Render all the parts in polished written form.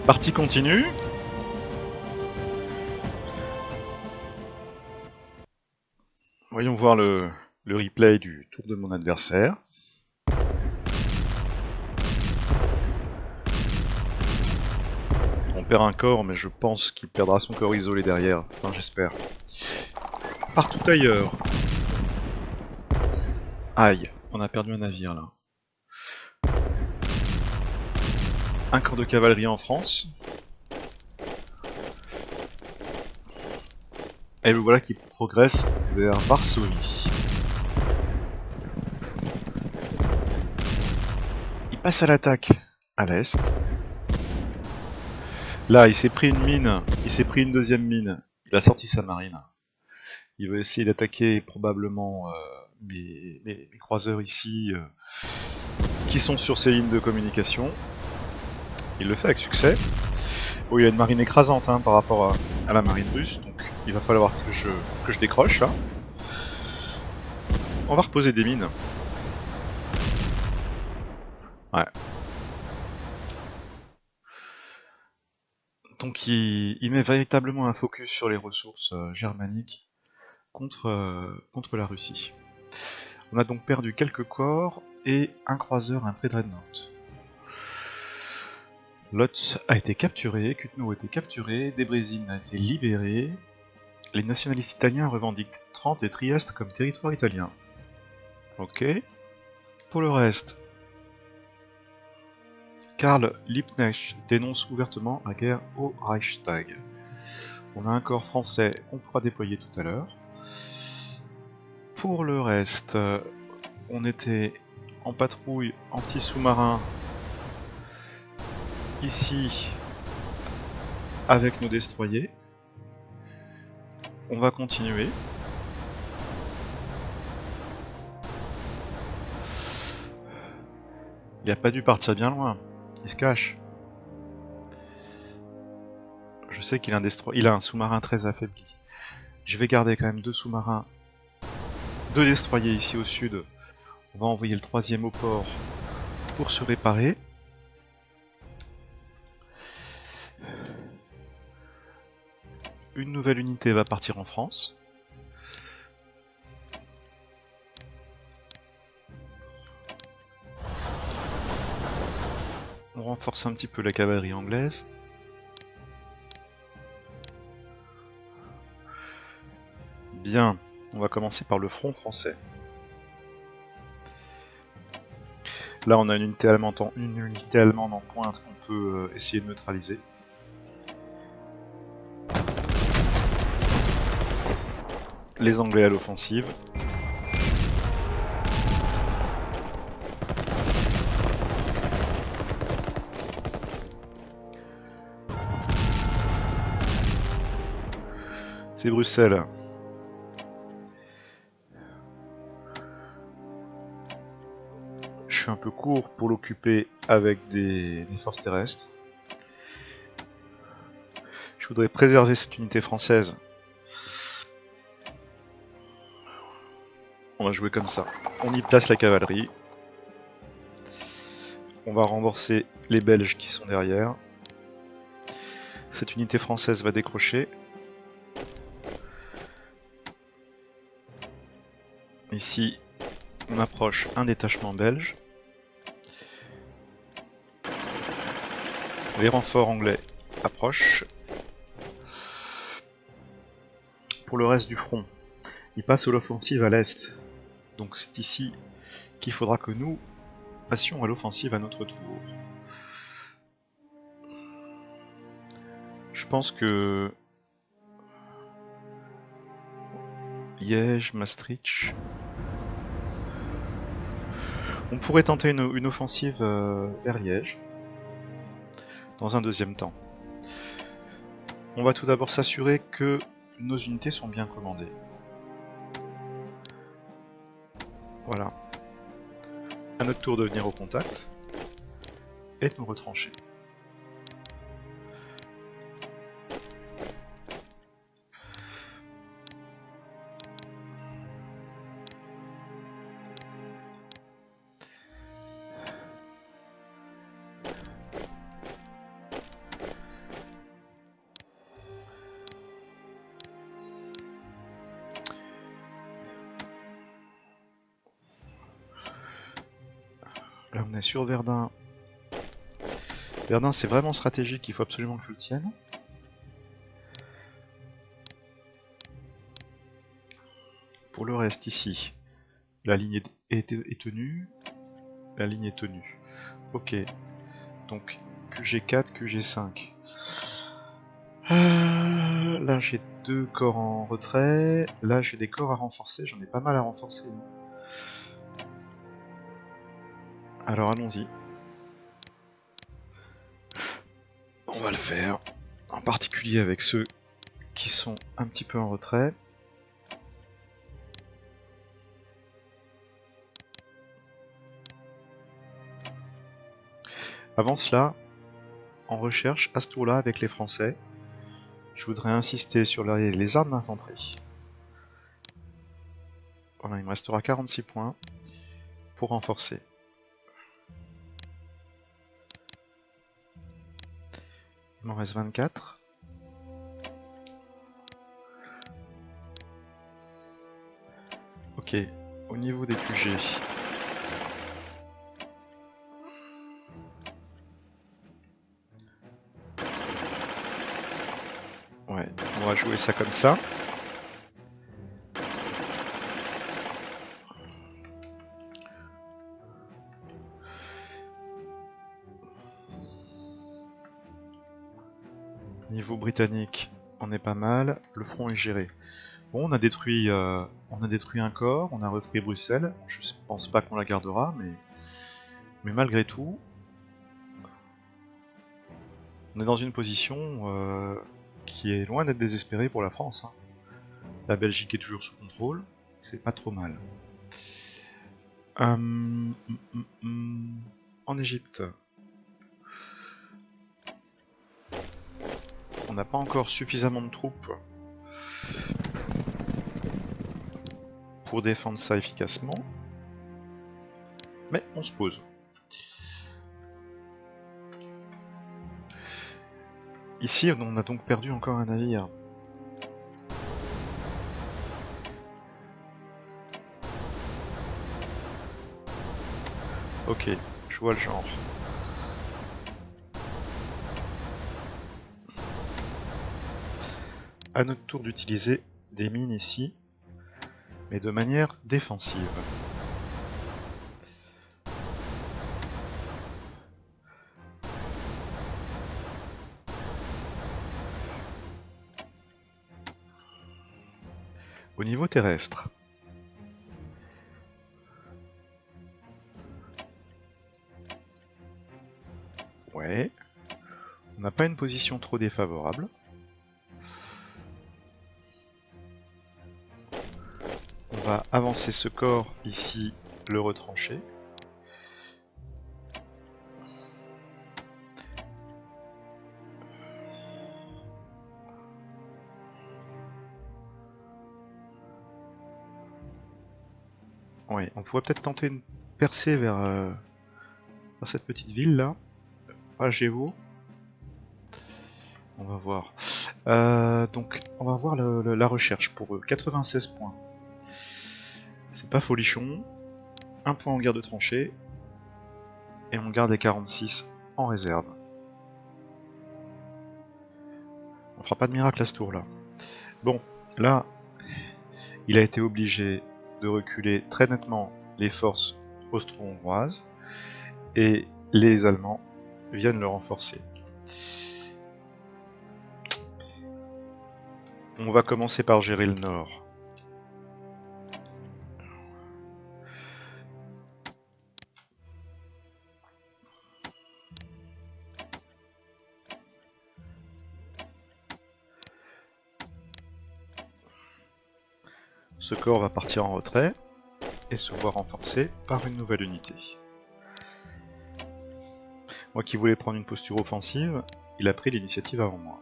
Partie continue. Voyons voir le replay du tour de mon adversaire. On perd un corps, mais je pense qu'il perdra son corps isolé derrière. Enfin, j'espère. Partout ailleurs. Aïe, on a perdu un navire là. Un corps de cavalerie en France. Et le voilà qui progresse vers Varsovie. Il passe à l'attaque à l'est. Là, il s'est pris une mine, il s'est pris une deuxième mine. Il a sorti sa marine. Il va essayer d'attaquer probablement mes croiseurs ici qui sont sur ces lignes de communication. Il le fait avec succès. Oh, il y a une marine écrasante par rapport à la marine russe, donc il va falloir que je décroche là. On va reposer des mines. Ouais. Donc il met véritablement un focus sur les ressources germaniques contre la Russie. On a donc perdu quelques corps et un croiseur, un pré-dreadnought. Lotz a été capturé, Kutno a été capturé, Debrecen a été libéré. Les nationalistes italiens revendiquent Trente et Trieste comme territoire italien. Ok. Pour le reste, Karl Liebknecht dénonce ouvertement la guerre au Reichstag. On a un corps français qu'on pourra déployer tout à l'heure. Pour le reste, on était en patrouille anti-sous-marin ici avec nos destroyers. On va continuer. Il a pas dû partir bien loin. Il se cache. Je sais qu'il a il a un sous-marin très affaibli. Je vais garder quand même deux sous-marins, deux destroyers ici au sud. On va envoyer le troisième au port pour se réparer. Une nouvelle unité va partir en France. On renforce un petit peu la cavalerie anglaise. Bien, on va commencer par le front français. Là, on a une unité allemande en pointe qu'on peut essayer de neutraliser. Les Anglais à l'offensive. C'est Bruxelles. Je suis un peu court pour l'occuper avec des forces terrestres. Je voudrais préserver cette unité française. On va jouer comme ça. On y place la cavalerie. On va renforcer les Belges qui sont derrière. Cette unité française va décrocher. Ici, on approche un détachement belge. Les renforts anglais approchent. Pour le reste du front, il passe à l'offensive à l'est. Donc c'est ici qu'il faudra que nous passions à l'offensive à notre tour. Je pense que Liège, Maastricht... On pourrait tenter une offensive vers Liège, dans un deuxième temps. On va tout d'abord s'assurer que nos unités sont bien commandées. Voilà. À notre tour de venir au contact, et de nous retrancher. On est sur Verdun. Verdun, c'est vraiment stratégique, il faut absolument que je le tienne. Pour le reste, ici, la ligne est tenue. La ligne est tenue. Ok. Donc, QG4, QG5. Là, j'ai 2 corps en retrait. Là, j'ai des corps à renforcer. J'en ai pas mal à renforcer. Alors, allons-y. On va le faire. En particulier avec ceux qui sont un petit peu en retrait. Avant cela, en recherche, à ce tour-là, avec les Français, je voudrais insister sur les armes d'infanterie. Voilà, il me restera 46 points pour renforcer. Il m'en reste 24. Ok, au niveau des QG. Ouais, on va jouer ça comme ça. Niveau britannique, on est pas mal. Le front est géré. Bon, on a détruit un corps, on a repris Bruxelles. Je pense pas qu'on la gardera, mais malgré tout, on est dans une position qui est loin d'être désespérée pour la France. Hein. La Belgique est toujours sous contrôle, c'est pas trop mal. En Égypte, on n'a pas encore suffisamment de troupes pour défendre ça efficacement, mais on se pose. Ici, on a donc perdu encore un navire. Ok, je vois le genre. À notre tour d'utiliser des mines ici, mais de manière défensive. Au niveau terrestre, ouais, on n'a pas une position trop défavorable. On va avancer ce corps ici, le retrancher. Ouais, on pourrait peut-être tenter une percée vers cette petite ville là. Pas Géo. On va voir. Donc, on va voir la recherche pour eux. 96 points. C'est pas folichon. 1 point en guerre de tranchée. Et on garde les 46 en réserve. On fera pas de miracle à ce tour là. Bon, là, il a été obligé de reculer très nettement les forces austro-hongroises. Et les Allemands viennent le renforcer. On va commencer par gérer le nord. Ce corps va partir en retrait et se voir renforcé par une nouvelle unité. Moi qui voulais prendre une posture offensive, il a pris l'initiative avant moi.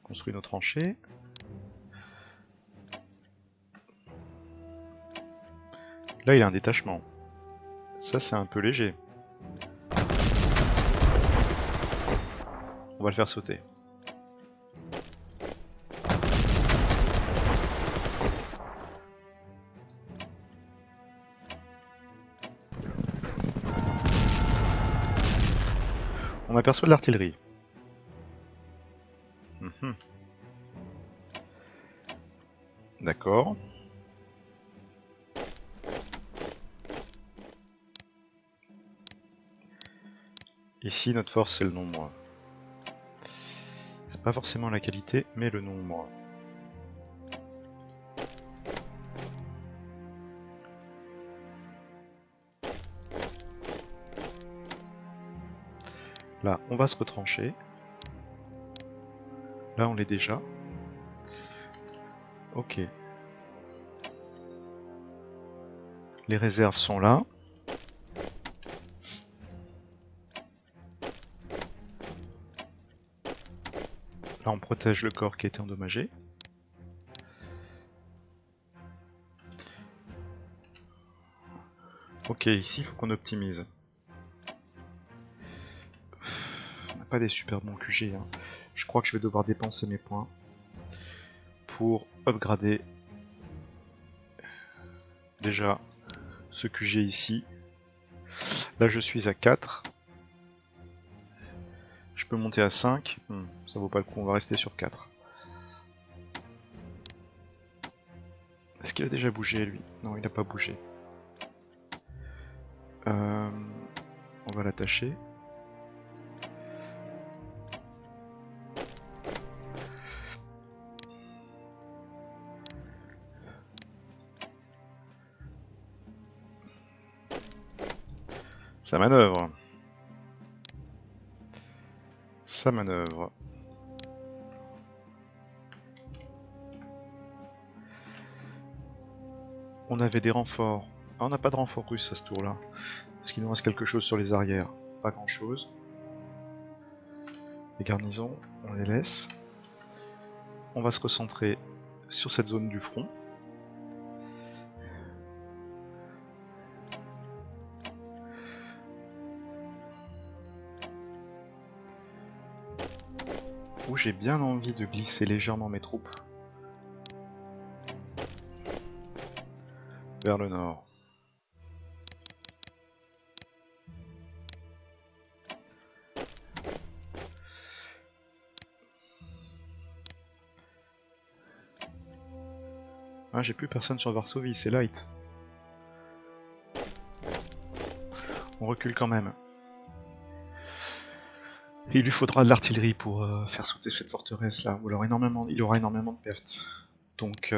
Construit nos tranchées. Là il a un détachement. Ça c'est un peu léger. On va le faire sauter. On aperçoit de l'artillerie. Mhm. D'accord. Ici, notre force, c'est le nombre. C'est pas forcément la qualité, mais le nombre. Là, on va se retrancher. Là, on l'est déjà. Ok. Les réserves sont là. Là, on protège le corps qui a été endommagé. Ok, ici, il faut qu'on optimise. On n'a pas des super bons QG. Hein. Je crois que je vais devoir dépenser mes points pour upgrader déjà ce QG ici. Là, je suis à 4. Je peux monter à 5. Ça vaut pas le coup, on va rester sur 4. Est-ce qu'il a déjà bougé, lui? Non, il n'a pas bougé. On va l'attacher. Ça manœuvre. Ça manœuvre. On avait des renforts. Ah, on n'a pas de renforts russes à ce tour-là. Est-ce qu'il nous reste quelque chose sur les arrières? Pas grand-chose. Les garnisons, on les laisse. On va se recentrer sur cette zone du front. Où j'ai bien envie de glisser légèrement mes troupes vers le nord. Ah, j'ai plus personne sur Varsovie, c'est light. On recule quand même. Et il lui faudra de l'artillerie pour faire sauter cette forteresse là, ou alors il aura énormément de pertes. Donc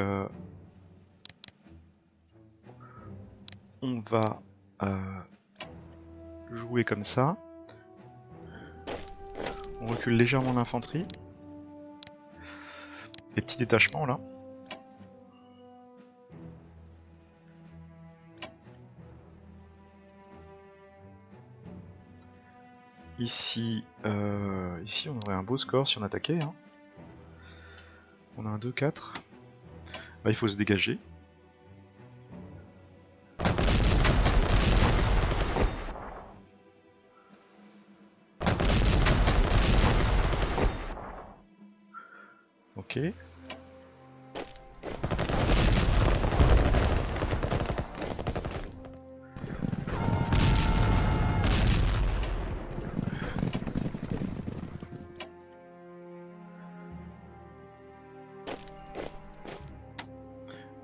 on va jouer comme ça. On recule légèrement l'infanterie. Les petits détachements là. Ici, ici on aurait un beau score si on attaquait. Hein. On a un 2-4. Là il faut se dégager. Ok.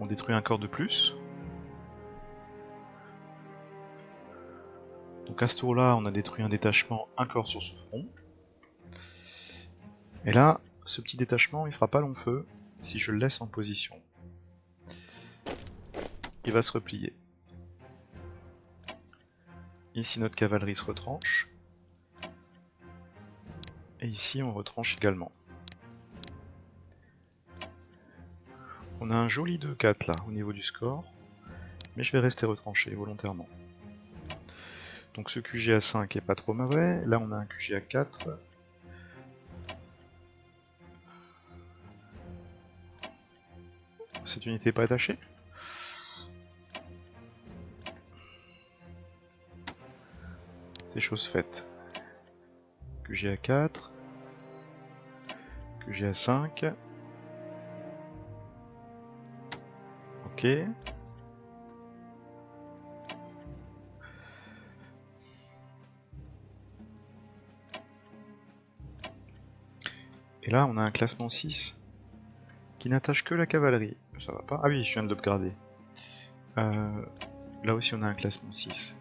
On détruit un corps de plus. Donc à ce tour-là, on a détruit un détachement, un corps sur ce front. Et là, ce petit détachement, il fera pas long feu si je le laisse en position. Il va se replier. Ici, notre cavalerie se retranche. Et ici, on retranche également. On a un joli 2-4 là, au niveau du score. Mais je vais rester retranché volontairement. Donc ce QG à 5 est pas trop mauvais. Là, on a un QG à 4. Cette unité n'est pas attachée. C'est chose faite. QG à 4. QG à 5. Ok. Et là, on a un classement 6 qui n'attache que la cavalerie. Ça va pas? Ah oui, je viens de l'upgrader. Là aussi, on a un classement 6.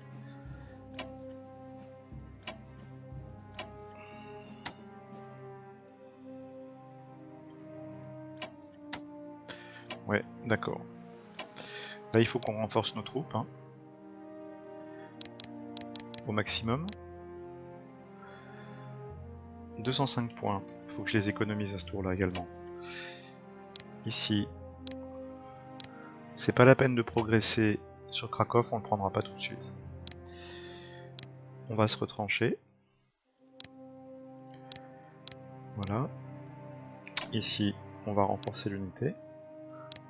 Ouais, d'accord. Là, il faut qu'on renforce nos troupes, hein, au maximum. 205 points. Il faut que je les économise à ce tour-là également. Ici, c'est pas la peine de progresser sur Krakow, on le prendra pas tout de suite. On va se retrancher. Voilà. Ici, on va renforcer l'unité.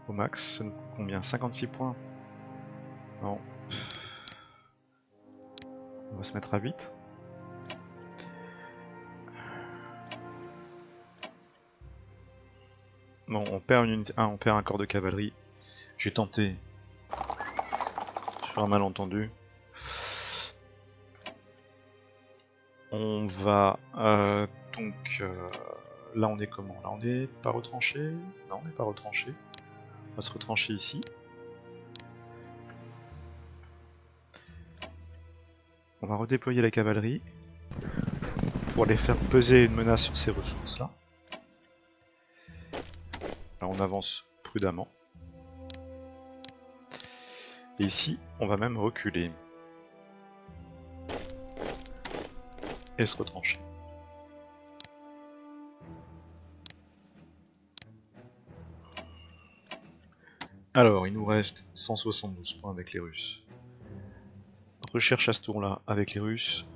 Au max, ça nous coûte combien? 56 points. Non. On va se mettre à 8. Bon, on perd une unité. Ah, on perd un corps de cavalerie. J'ai tenté. Sur un malentendu. On va donc là on est comment? Là on est pas retranché? Non, on n'est pas retranché. On va se retrancher ici. On va redéployer la cavalerie pour les faire peser une menace sur ces ressources là. Là on avance prudemment. Et ici on va même reculer. Et se retrancher. Alors, il nous reste 172 points avec les Russes. Recherche à ce tour-là avec les Russes.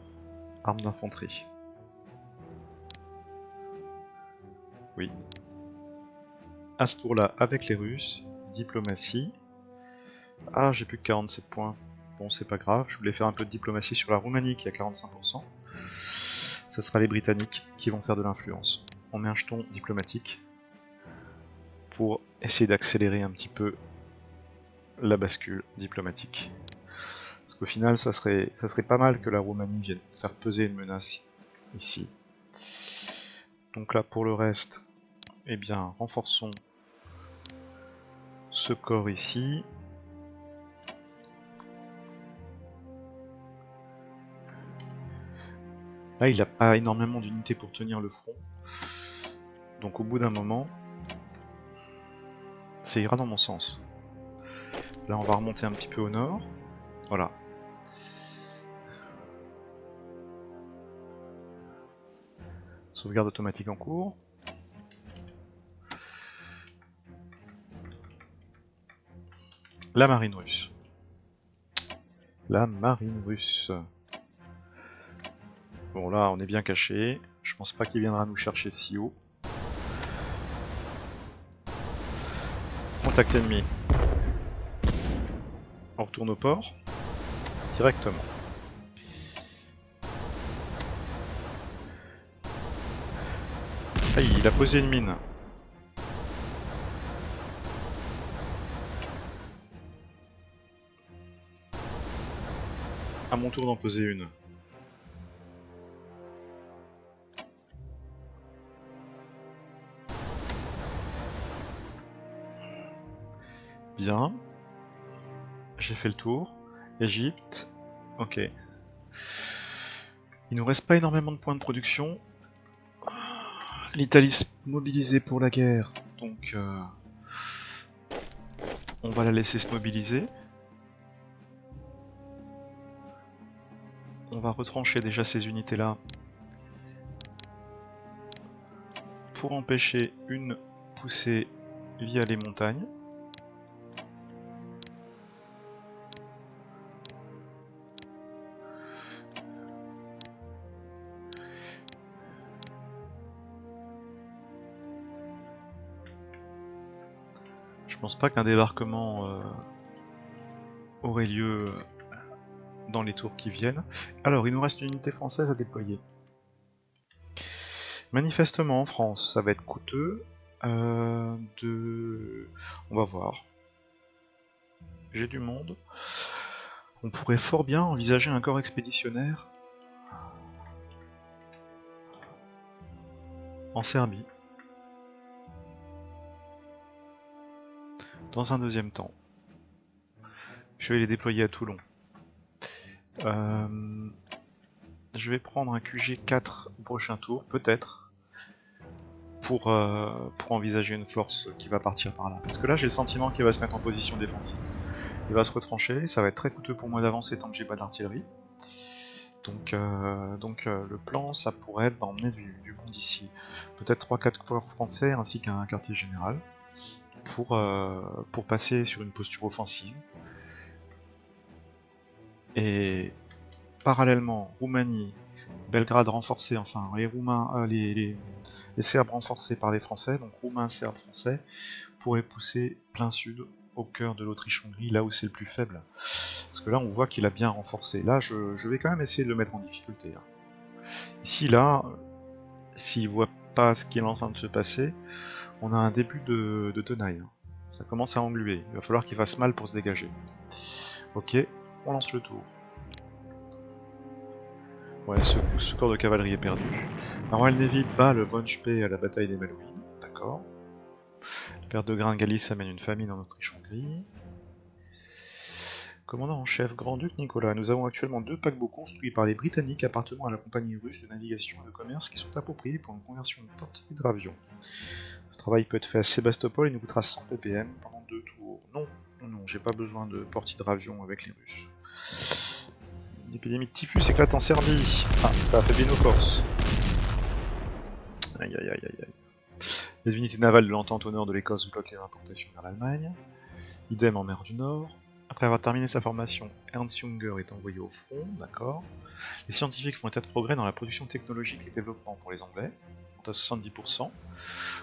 Armes d'infanterie. Oui. À ce tour-là avec les Russes. Diplomatie. Ah, j'ai plus que 47 points. Bon, c'est pas grave. Je voulais faire un peu de diplomatie sur la Roumanie qui a 45%. Ça sera les Britanniques qui vont faire de l'influence. On met un jeton diplomatique pour essayer d'accélérer un petit peu la bascule diplomatique. Parce qu'au final, ça serait pas mal que la Roumanie vienne faire peser une menace ici. Donc là, pour le reste, eh bien, renforçons ce corps ici. Là, il n'a pas énormément d'unités pour tenir le front. Donc au bout d'un moment, ça ira dans mon sens. Là, on va remonter un petit peu au nord. Voilà. Sauvegarde automatique en cours. La marine russe. La marine russe. Bon, là, on est bien caché. Je pense pas qu'il viendra nous chercher si haut. Contact ennemi. On retourne au port. Directement. Ah, il a posé une mine. À mon tour d'en poser une. Bien. J'ai fait le tour. Égypte. Ok. Il nous reste pas énormément de points de production. L'Italie mobilisée pour la guerre. Donc on va la laisser se mobiliser. On va retrancher déjà ces unités-là pour empêcher une poussée via les montagnes. Je pense pas qu'un débarquement aurait lieu dans les tours qui viennent. Alors, il nous reste une unité française à déployer. Manifestement, en France, ça va être coûteux. On va voir. J'ai du monde. On pourrait fort bien envisager un corps expéditionnaire en Serbie. Dans un deuxième temps, je vais les déployer à Toulon. Je vais prendre un QG4 au prochain tour, peut-être, pour envisager une force qui va partir par là. Parce que là, j'ai le sentiment qu'il va se mettre en position défensive. Il va se retrancher, ça va être très coûteux pour moi d'avancer tant que j'ai pas d'artillerie. Donc le plan, ça pourrait être d'emmener du monde ici. Peut-être 3-4 corps français ainsi qu'un quartier général pour passer sur une posture offensive. Et parallèlement, Roumanie, Belgrade renforcé, enfin les Roumains, les Serbes renforcés par les Français, donc Roumains, Serbes, Français, pourraient pousser plein sud au cœur de l'Autriche-Hongrie, là où c'est le plus faible. Parce que là, on voit qu'il a bien renforcé. Là, je vais quand même essayer de le mettre en difficulté. Ici, là, s'il voit pas ce qui est en train de se passer, on a un début de tenaille. Ça commence à engluer. Il va falloir qu'il fasse mal pour se dégager. Ok, on lance le tour. Ouais, ce corps de cavalerie est perdu. Un Royal Navy bat le Von Spee à la bataille des Malouines. D'accord. La perte de grains de Galice amène une famine en Autriche-Hongrie. Commandant en chef, Grand-Duc Nicolas, nous avons actuellement 2 paquebots construits par les Britanniques appartenant à la compagnie russe de navigation et de commerce qui sont appropriés pour une conversion de porte-hydravion. Ce travail peut être fait à Sébastopol et nous coûtera 100 ppm pendant 2 tours. Non, j'ai pas besoin de porte-hydravion avec les Russes. Une épidémie de typhus éclate en Serbie. Ah, ça affaiblit nos forces. Aïe aïe aïe aïe aïe. Les unités navales de l'entente au nord de l'Écosse bloquent les importations vers l'Allemagne. Idem en mer du Nord. Après avoir terminé sa formation, Ernst Junger est envoyé au front, d'accord. Les scientifiques font état de progrès dans la production technologique et développement pour les Anglais, à 70%.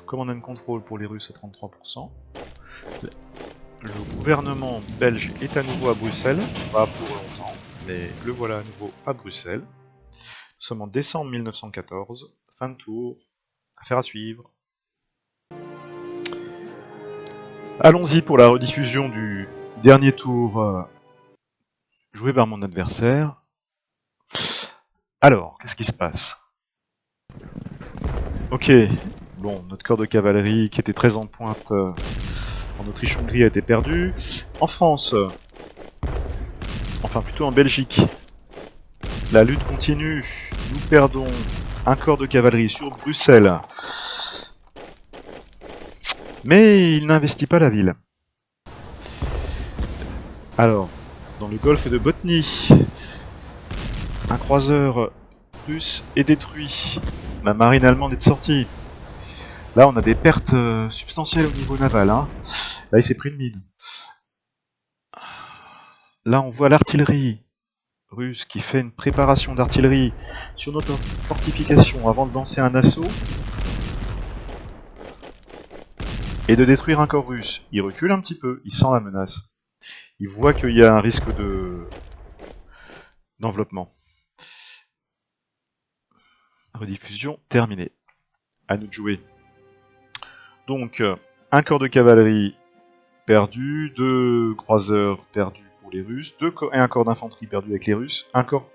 Command and Control pour les Russes à 33%. Le gouvernement belge est à nouveau à Bruxelles, pas pour longtemps, mais le voilà à nouveau à Bruxelles. Nous sommes en décembre 1914, fin de tour, affaire à suivre. Allons-y pour la rediffusion du dernier tour joué par mon adversaire. Alors, qu'est-ce qui se passe? Ok, bon, notre corps de cavalerie qui était très en pointe en Autriche-Hongrie a été perdu. En France, enfin plutôt en Belgique, la lutte continue. Nous perdons un corps de cavalerie sur Bruxelles. Mais il n'investit pas la ville. Alors, dans le golfe de Botnie, un croiseur russe est détruit. La marine allemande est de sortie. Là, on a des pertes substantielles au niveau naval. Hein. Là, il s'est pris une mine. Là, on voit l'artillerie russe qui fait une préparation d'artillerie sur notre fortification avant de lancer un assaut et de détruire un corps russe. Il recule un petit peu, il sent la menace. Il voit qu'il y a un risque d'enveloppement. Rediffusion terminée. À nous de jouer. Donc, un corps de cavalerie perdu, 2 croiseurs perdus pour les Russes, et un corps d'infanterie perdu avec les Russes, un corps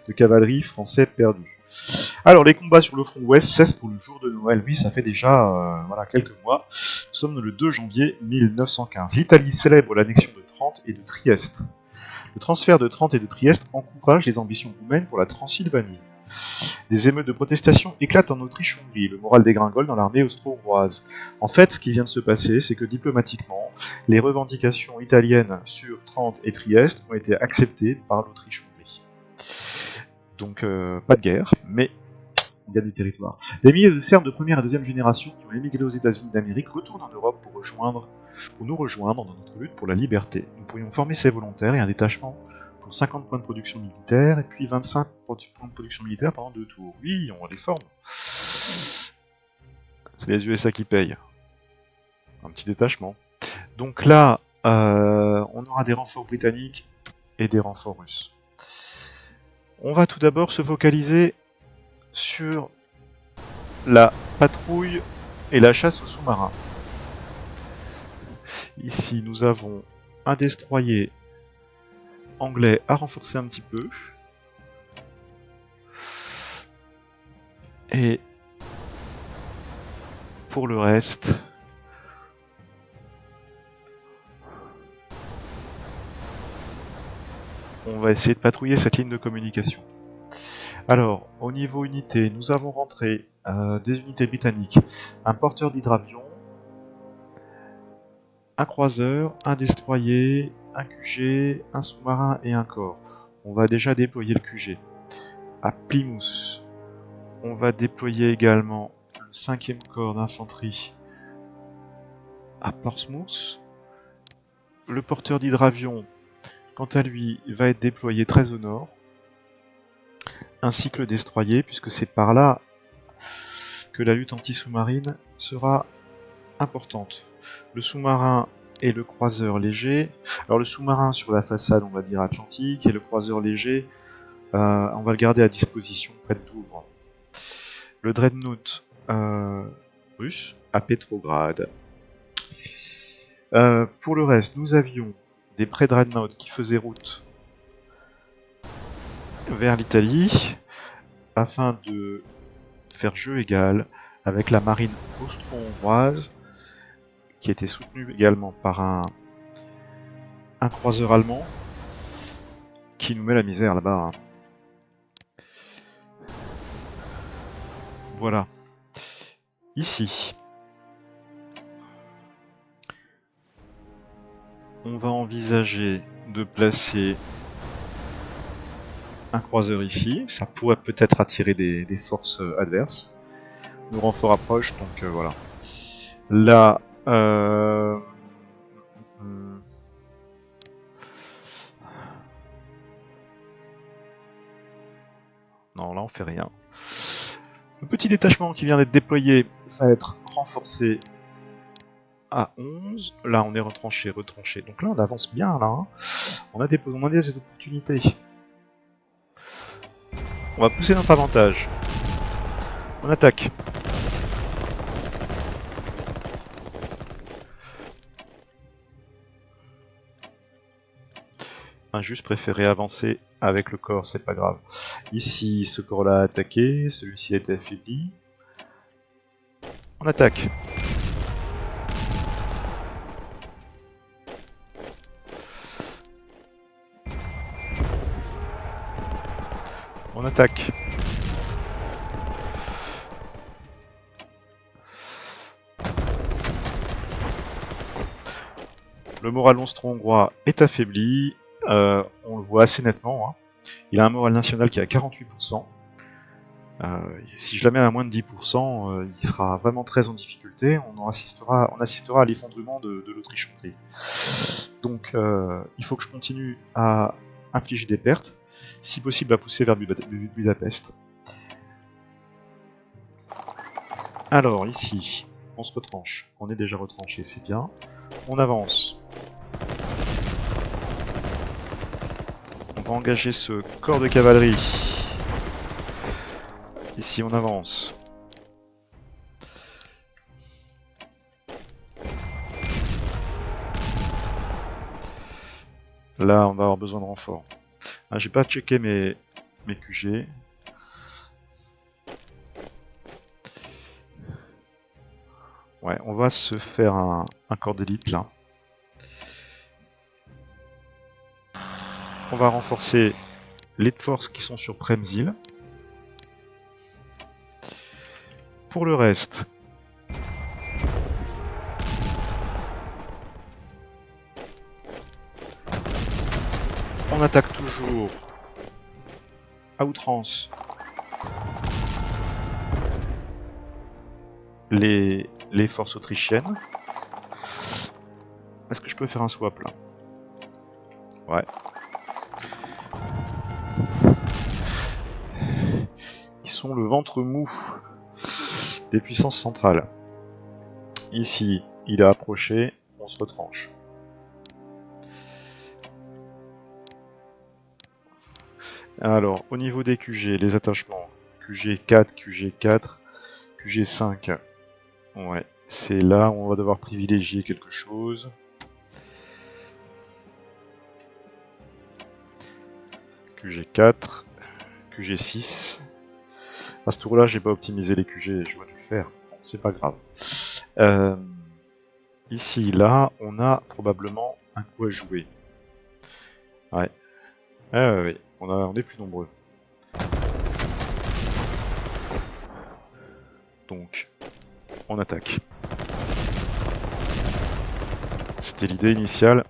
de cavalerie français perdu. Alors, les combats sur le front ouest cessent pour le jour de Noël. Oui, ça fait déjà quelques mois. Nous sommes le 2 janvier 1915. L'Italie célèbre l'annexion de Trente et de Trieste. Le transfert de Trente et de Trieste encourage les ambitions roumaines pour la Transylvanie. Des émeutes de protestation éclatent en Autriche-Hongrie, le moral dégringole dans l'armée austro-hongroise. En fait, ce qui vient de se passer, c'est que diplomatiquement, les revendications italiennes sur Trente et Trieste ont été acceptées par l'Autriche-Hongrie. Donc, pas de guerre, mais il y a du territoire. Les milliers de Serbes de première et deuxième génération qui ont émigré aux États-Unis d'Amérique retournent en Europe pour nous rejoindre dans notre lutte pour la liberté. Nous pourrions former ces volontaires et un détachement pour 50 points de production militaire et puis 25 points de production militaire pendant 2 tours. Oui, on les forme. C'est les USA qui payent. Un petit détachement. Donc là, on aura des renforts britanniques et des renforts russes. On va tout d'abord se focaliser sur la patrouille et la chasse aux sous-marins. Ici, nous avons un destroyer anglais à renforcer un petit peu. Et pour le reste, essayer de patrouiller cette ligne de communication. Alors, au niveau unité, nous avons rentré des unités britanniques, un porteur d'hydravion, un croiseur, un destroyer, un QG, un sous-marin et un corps. On va déjà déployer le QG. À Plymouth, on va déployer également le 5e corps d'infanterie à Portsmouth. Le porteur d'hydravion, quant à lui, va être déployé très au nord, ainsi que le destroyer, puisque c'est par là que la lutte anti-sous-marine sera importante. Le sous-marin et le croiseur léger. Alors le sous-marin sur la façade, on va dire atlantique, et le croiseur léger, on va le garder à disposition près de Douvres. Le dreadnought russe à Petrograd. Pour le reste, nous avions des pré-dreadnoughts qui faisaient route vers l'Italie afin de faire jeu égal avec la marine austro-hongroise qui était soutenue également par un croiseur allemand qui nous met la misère là-bas. Voilà. Ici, on va envisager de placer un croiseur ici. Ça pourrait peut-être attirer des forces adverses. Nos renforts approchent, donc voilà. Là, non, là on fait rien. Le petit détachement qui vient d'être déployé va être renforcé à 11. Là on est retranché. Donc là on avance bien là. Hein. On a des opportunités. On va pousser notre avantage. On attaque. Juste préféré avancer avec le corps, c'est pas grave. Ici, ce corps-là a attaqué, celui-ci a été affaibli. On attaque. On attaque. Le moral austro-hongrois est affaibli, on le voit assez nettement. Hein. Il a un moral national qui est à 48%. Si je la mets à moins de 10%, il sera vraiment très en difficulté. On assistera à l'effondrement de l'Autriche-Hongrie. Donc il faut que je continue à infliger des pertes, si possible à pousser vers Budapest. Alors ici, on se retranche. On est déjà retranché, c'est bien. On avance. On va engager ce corps de cavalerie. Ici on avance. Là on va avoir besoin de renfort. Ah, j'ai pas checké mes QG. Ouais, on va se faire un corps d'élite là. On va renforcer les forces qui sont sur Przemyśl. Pour le reste, on attaque toujours à outrance les forces autrichiennes. Est-ce que je peux faire un swap là? Ouais. Ils sont le ventre mou des puissances centrales. Ici, il a approché, on se retranche. Alors, au niveau des QG, les attachements, QG4, QG4, QG5, ouais, c'est là où on va devoir privilégier quelque chose. QG4, QG6. À ce tour-là, j'ai pas optimisé les QG, je dois le faire, bon, c'est pas grave. Ici, là, on a probablement un coup à jouer. Ouais. Ah ouais, ouais. On est plus nombreux. Donc, on attaque. C'était l'idée initiale.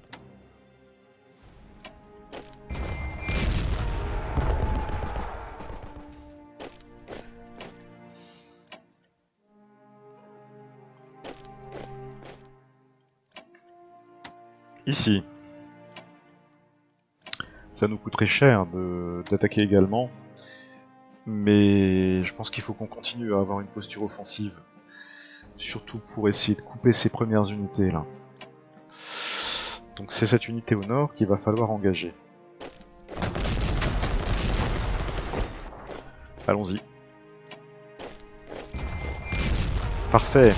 Ici. Ça nous coûterait cher d'attaquer également. Mais je pense qu'il faut qu'on continue à avoir une posture offensive. Surtout pour essayer de couper ces premières unités là. Donc c'est cette unité au nord qu'il va falloir engager. Allons-y. Parfait.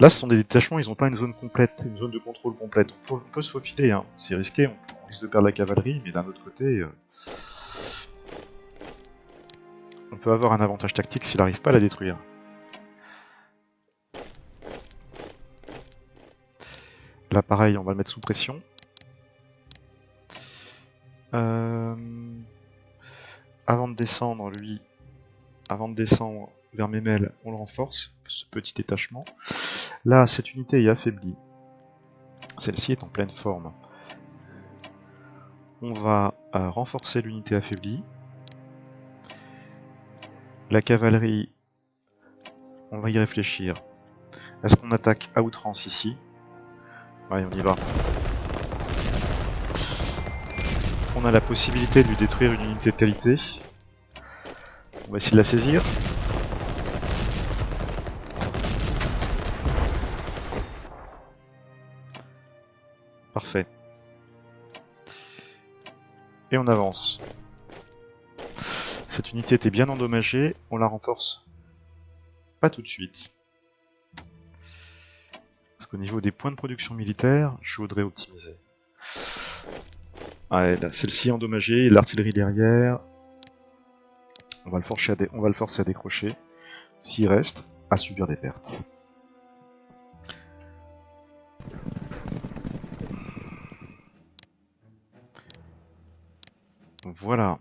Là, ce sont des détachements, ils n'ont pas une zone complète, une zone de contrôle complète. On peut se faufiler, hein. C'est risqué, on risque de perdre la cavalerie, mais d'un autre côté, on peut avoir un avantage tactique s'il n'arrive pas à la détruire. Là, pareil, on va le mettre sous pression. Avant de descendre, lui, avant de descendre vers Memel, on le renforce, ce petit détachement. Là, cette unité est affaiblie. Celle-ci est en pleine forme. On va renforcer l'unité affaiblie. La cavalerie, on va y réfléchir. Est-ce qu'on attaque à outrance ici? Allez, on y va. On a la possibilité de lui détruire une unité de qualité. On va essayer de la saisir. Parfait. Et on avance. Cette unité était bien endommagée, on la renforce pas tout de suite. Parce qu'au niveau des points de production militaire, je voudrais optimiser. Ouais, là, celle-ci est endommagée, et l'artillerie derrière. On va le forcer à décrocher. S'il reste, à subir des pertes. Voilà.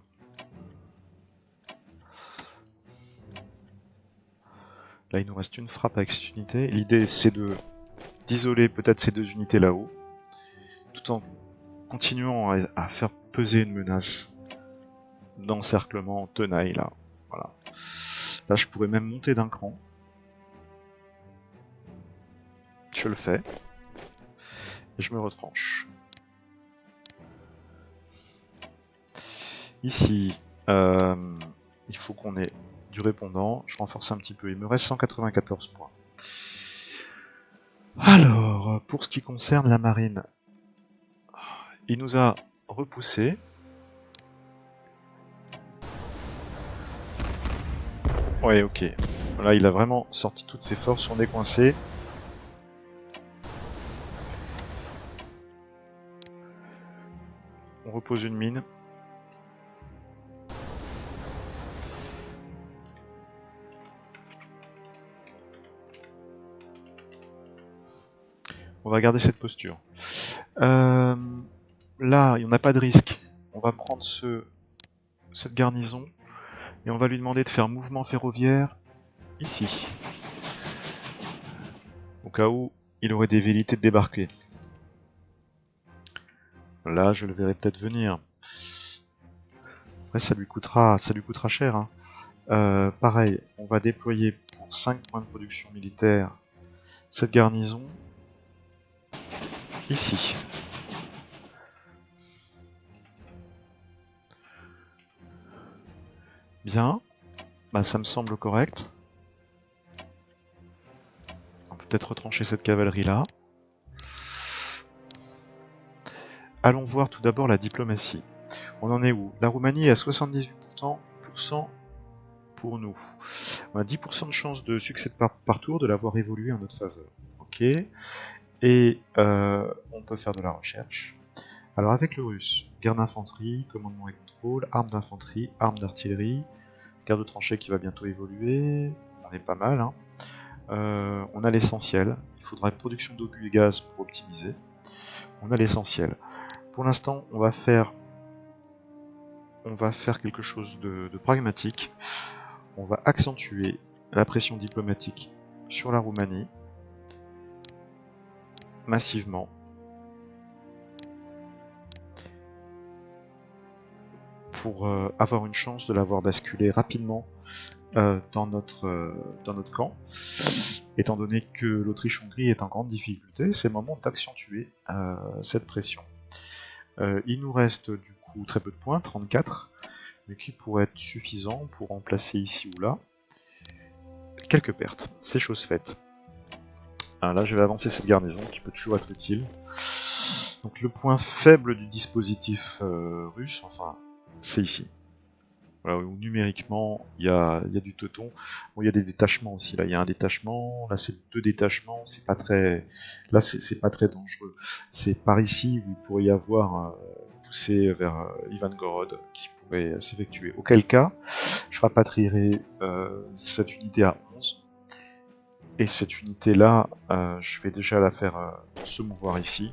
Là, il nous reste une frappe avec cette unité. L'idée, c'est d'isoler peut-être ces deux unités là-haut, tout en continuant à faire peser une menace d'encerclement tenaille là. Voilà. Là, je pourrais même monter d'un cran. Je le fais. Et je me retranche. Ici, il faut qu'on ait du répondant. Je renforce un petit peu. Il me reste 194 points. Alors, pour ce qui concerne la marine, il nous a repoussé. Ouais, ok. Là, il a vraiment sorti toutes ses forces. On est coincé. On repose une mine. On va garder cette posture. Là, il n'y a pas de risque. On va prendre cette garnison et on va lui demander de faire mouvement ferroviaire ici. Au cas où il aurait des velléités de débarquer. Là, je le verrai peut-être venir. Après, ça lui coûtera cher. Hein. Pareil, on va déployer pour 5 points de production militaire cette garnison ici. Bien, bah, ça me semble correct. On peut peut-être retrancher cette cavalerie là. Allons voir tout d'abord la diplomatie. On en est où? La Roumanie est à 78% pour nous. On a 10% de chance de succès par tour de l'avoir évolué en notre faveur. Ok. Et on peut faire de la recherche. Alors avec le russe, guerre d'infanterie, commandement et contrôle, armes d'infanterie, armes d'artillerie, guerre de tranchées qui va bientôt évoluer, on est pas mal. Hein. On a l'essentiel, il faudra une production d'obus et gaz pour optimiser. On a l'essentiel. Pour l'instant, on va faire quelque chose de pragmatique. On va accentuer la pression diplomatique sur la Roumanie, massivement, pour avoir une chance de l'avoir basculé rapidement dans notre camp. Étant donné que l'Autriche-Hongrie est en grande difficulté, c'est le moment d'accentuer cette pression. Il nous reste du coup très peu de points, 34, mais qui pourraient être suffisants pour remplacer ici ou là quelques pertes. C'est chose faite. Là, je vais avancer cette garnison qui peut toujours être utile. Donc le point faible du dispositif russe, enfin, c'est ici. Voilà, où numériquement, il y a du teuton. Bon, il y a des détachements aussi. Là, il y a un détachement. Là, c'est 2 détachements. C'est pas très. Là, c'est pas très dangereux. C'est par ici où il pourrait y avoir poussé vers Ivangorod qui pourrait s'effectuer. Auquel cas, je rapatrierai cette unité à 11. Et cette unité-là, je vais déjà la faire se mouvoir ici.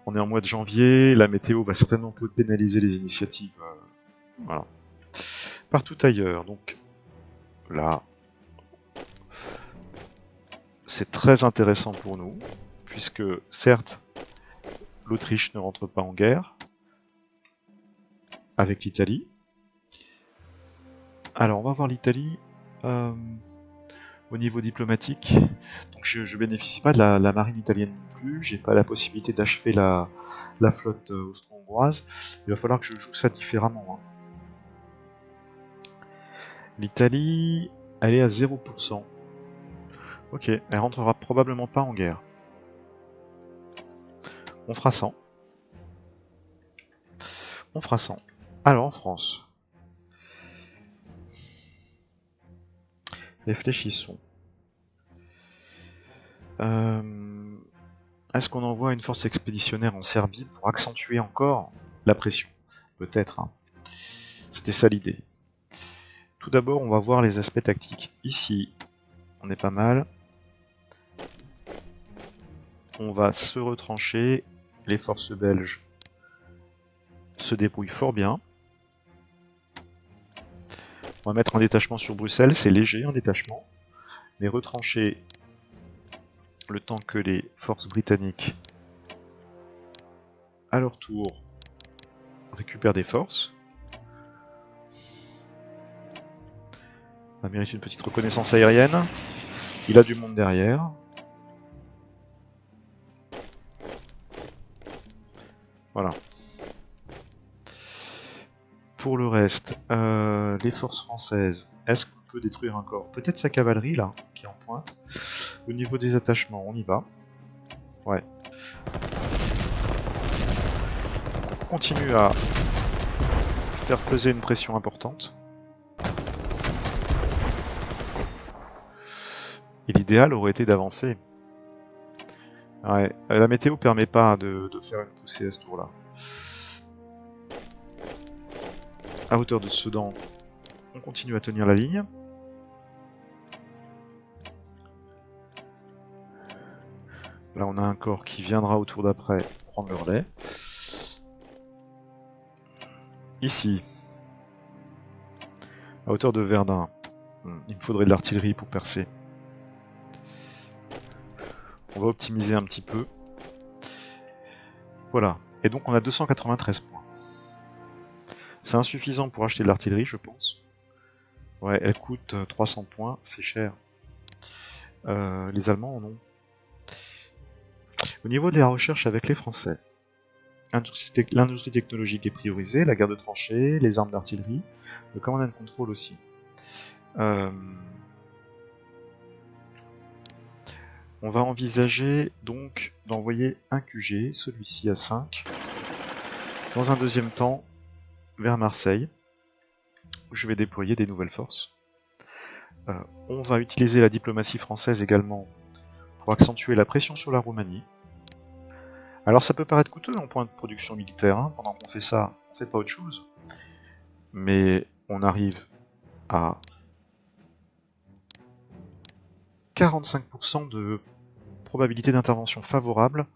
On est en mois de janvier, la météo va certainement pénaliser les initiatives. Voilà. Partout ailleurs, donc là, c'est très intéressant pour nous, puisque certes, l'Autriche ne rentre pas en guerre avec l'Italie. Alors, on va voir l'Italie au niveau diplomatique. Donc, je bénéficie pas de la marine italienne non plus. J'ai pas la possibilité d'achever la flotte austro-hongroise. Il va falloir que je joue ça différemment. Hein. L'Italie, elle est à 0%. Ok, elle rentrera probablement pas en guerre. On fera 100. On fera 100. Alors, en France. Réfléchissons. Est-ce qu'on envoie une force expéditionnaire en Serbie pour accentuer encore la pression? Peut-être. Hein. C'était ça l'idée. Tout d'abord, on va voir les aspects tactiques. Ici, on est pas mal. On va se retrancher. Les forces belges se débrouillent fort bien. On va mettre un détachement sur Bruxelles. C'est léger, un détachement. Mais retrancher le temps que les forces britanniques, à leur tour, récupèrent des forces. On va mériter une petite reconnaissance aérienne. Il a du monde derrière. Voilà. Pour le reste, les forces françaises, est-ce qu'on peut détruire encore? Peut-être sa cavalerie là, qui est en pointe. Au niveau des attachements, on y va. Ouais. On continue à faire peser une pression importante. Et l'idéal aurait été d'avancer. Ouais, la météo permet pas de faire une poussée à ce tour-là. À hauteur de Sedan, on continue à tenir la ligne. Là, on a un corps qui viendra au tour d'après prendre le relais. Ici, à hauteur de Verdun, il me faudrait de l'artillerie pour percer. On va optimiser un petit peu. Voilà. Et donc on a 293 points. C'est insuffisant pour acheter de l'artillerie, je pense. Ouais, elle coûte 300 points, c'est cher. Les Allemands en ont. Au niveau de la recherche avec les Français, l'industrie technologique est priorisée, la guerre de tranchées, les armes d'artillerie, le command and control aussi. On va envisager donc d'envoyer un QG, celui-ci à 5, dans un deuxième temps vers Marseille, où je vais déployer des nouvelles forces. On va utiliser la diplomatie française également pour accentuer la pression sur la Roumanie. Alors ça peut paraître coûteux en point de production militaire, hein, pendant qu'on fait ça, on fait pas autre chose. Mais on arrive à 45% de probabilité d'intervention favorable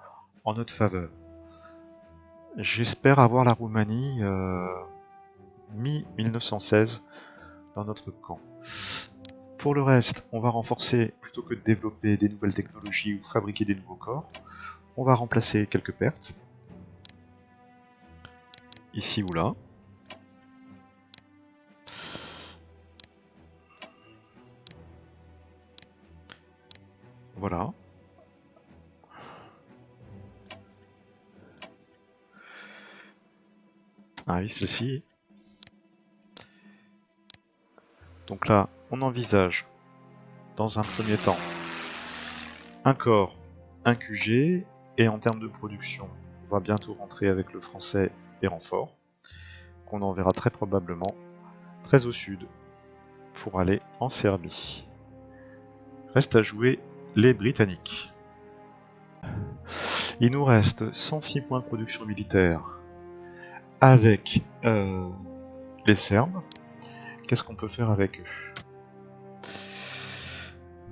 en notre faveur. J'espère avoir la Roumanie mi-1916 dans notre camp. Pour le reste, on va renforcer, plutôt que de développer des nouvelles technologies ou fabriquer des nouveaux corps, on va remplacer quelques pertes, ici ou là. Voilà. Ah oui, celle-ci. Donc là, on envisage, dans un premier temps, un corps, un QG, et en termes de production, on va bientôt rentrer avec le français des renforts, qu'on enverra très probablement très au sud, pour aller en Serbie. Reste à jouer les Britanniques. Il nous reste 106 points de production militaire avec les Serbes. Qu'est-ce qu'on peut faire avec eux?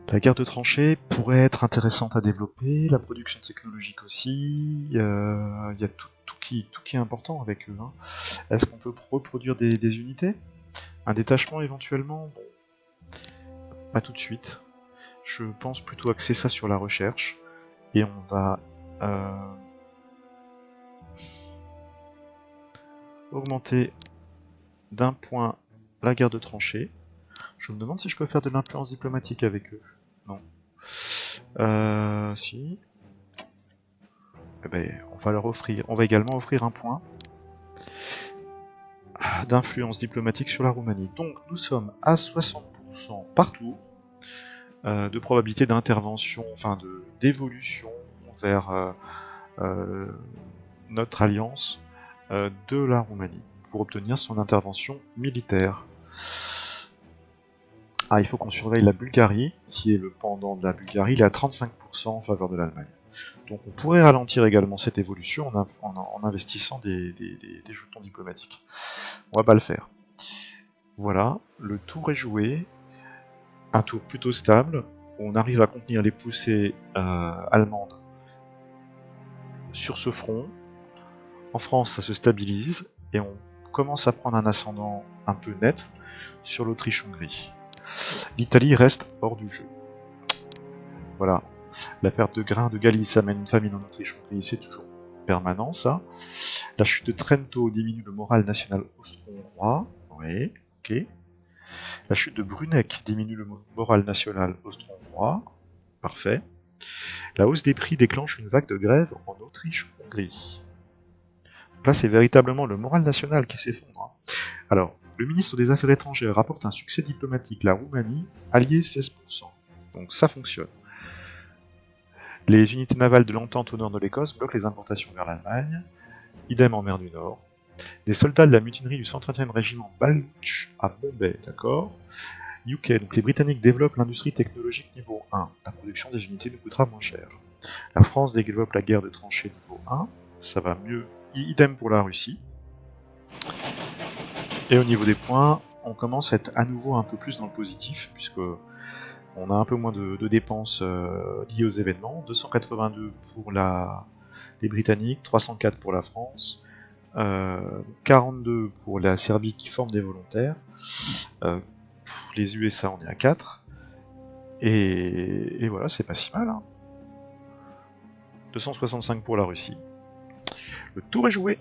La guerre de tranchées pourrait être intéressante à développer, la production technologique aussi, il y a tout qui est important avec eux. Hein. Est-ce qu'on peut reproduire des unités? Un détachement éventuellement? Bon, pas tout de suite. Je pense plutôt axer ça sur la recherche, et on va augmenter d'un point la guerre de tranchées. Je me demande si je peux faire de l'influence diplomatique avec eux. Non. Si. Eh ben, on va leur offrir. On va également offrir un point d'influence diplomatique sur la Roumanie. Donc nous sommes à 60% partout de probabilité d'intervention, enfin d'évolution vers notre alliance de la Roumanie pour obtenir son intervention militaire. Ah, il faut qu'on surveille la Bulgarie, qui est le pendant de la Bulgarie, il est à 35% en faveur de l'Allemagne. Donc on pourrait ralentir également cette évolution en investissant des jetons diplomatiques. On va pas le faire. Voilà, le tour est joué. Un tour plutôt stable, où on arrive à contenir les poussées allemandes sur ce front. En France, ça se stabilise, et on commence à prendre un ascendant un peu net sur l'Autriche-Hongrie. L'Italie reste hors du jeu. Voilà, la perte de grains de Galice amène une famine en Autriche-Hongrie, c'est toujours permanent ça. La chute de Trento diminue le moral national austro-hongrois, oui, ok. La chute de Bruneck diminue le moral national austro-hongrois, parfait. La hausse des prix déclenche une vague de grève en Autriche-Hongrie. Là, c'est véritablement le moral national qui s'effondre. Alors, le ministre des Affaires étrangères rapporte un succès diplomatique, la Roumanie, alliée 16%. Donc ça fonctionne. Les unités navales de l'entente au nord de l'Écosse bloquent les importations vers l'Allemagne, idem en mer du Nord. Des soldats de la mutinerie du 130e régiment Balch à Bombay, d'accord. UK, donc les Britanniques développent l'industrie technologique niveau 1. La production des unités nous coûtera moins cher. La France développe la guerre de tranchées niveau 1. Ça va mieux. Idem pour la Russie. Et au niveau des points, on commence à être à nouveau un peu plus dans le positif, puisque on a un peu moins de dépenses liées aux événements. 282 pour les Britanniques, 304 pour la France, 42 pour la Serbie qui forme des volontaires, les USA on est à 4, et voilà, c'est pas si mal. Hein. 265 pour la Russie. Le tour est joué.